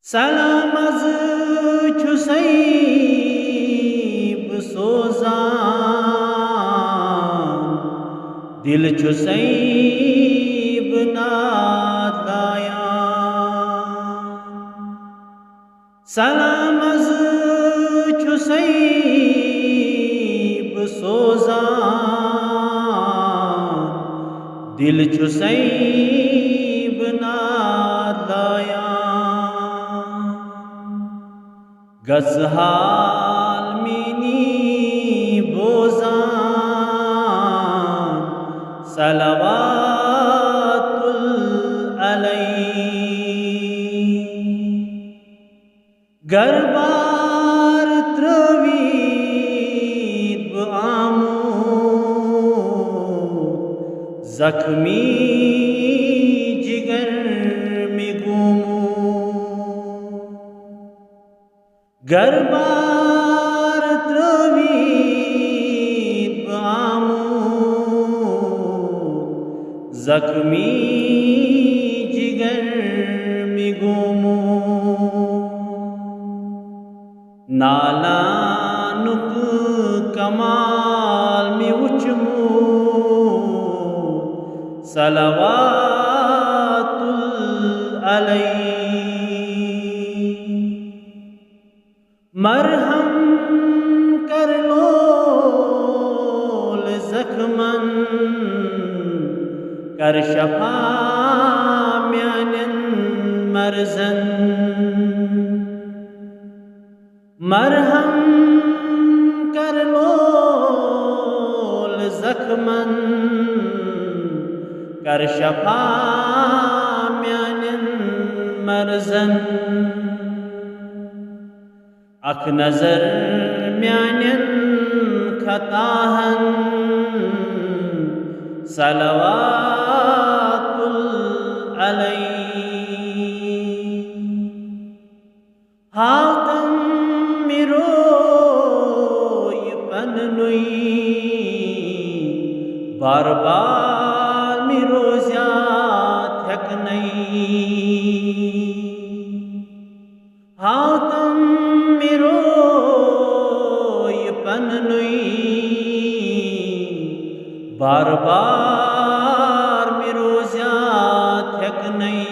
सलाम अज़ छुसैब सोज़ान दिल छुसैब नादायान। सलाम अज़ छुसैब सोज़ान दिल छुसैब नादायान। गज़हाल मीनी बोज़ान सलवातुल अलैहि। गरबार त्रवीद आमूद जख्मी जिगर में गुमू। गरबार त्रवीद आमूद जख्मी जिगर में गुमू। नालानुक कमाल में उचमू सलवातुल अलैहि। मरहम कर लोल जख्मन कर शफा म्यानन मर्जन। मरहम कर लोल जख्मन कर शफा म्यानन मर्जन। अख नजर म्यानन खताहन सलवातुल अलैहि। हातम मिरोय पननुई बार बार मिरोज़्यात हक नहीं। हातम मिरोय पननुई बार बार मिरोज़्यात हक नहीं।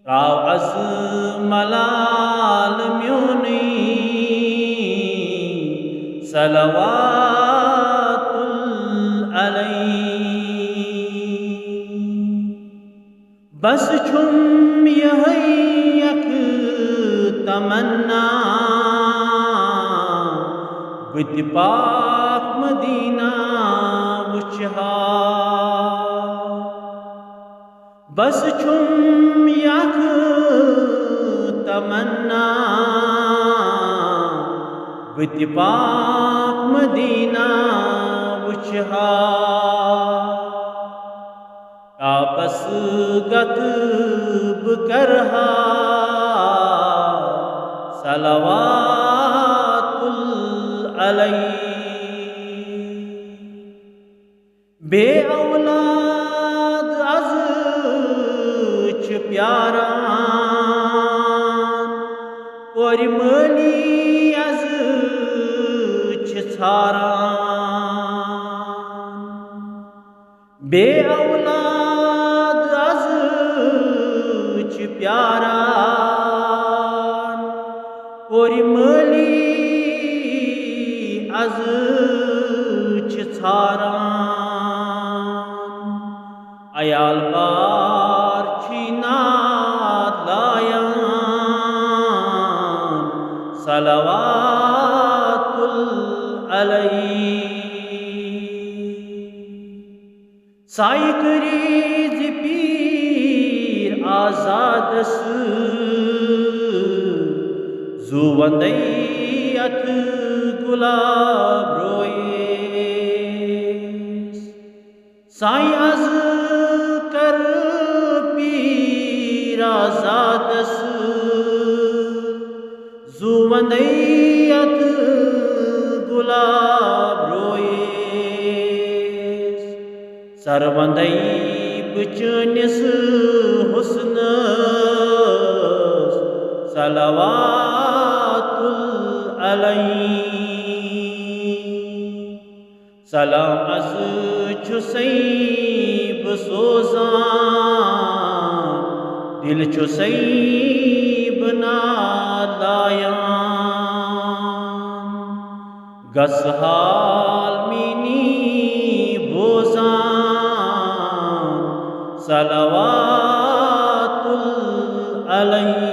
राव अज़ मलाल म्योनी सलवातुल अलैहि। बस छुम यही यक तमन्ना बुद्ध पाक मदीना वुचहा। बस छुम यक तमन्ना बुद्ध पाक मदीना वुचहा। आपस गतब करहा सलवातुल अलैहि। बे औलाद अज़ छ प्यारान और मली अज़ छ छारान। बे औलाद अज़ छ प्यारान और मली अज़ छ छारान। अयाल बार छिनात लायान सलवातुल अलैहि। साई करीज पीर आज़ादस जुवंदैयत गुलाब रोयेस। साई अज़ कर पीर आज़ादस जुवंदैयत गुलाब रोयेस। सरवंदै बचनिस हुस्न सलवातुल अलैहि सलाम अज छुसैब सोजान दिल छुसैब नादायान गस हाल मिनी बोजान सलवातुल अलैहि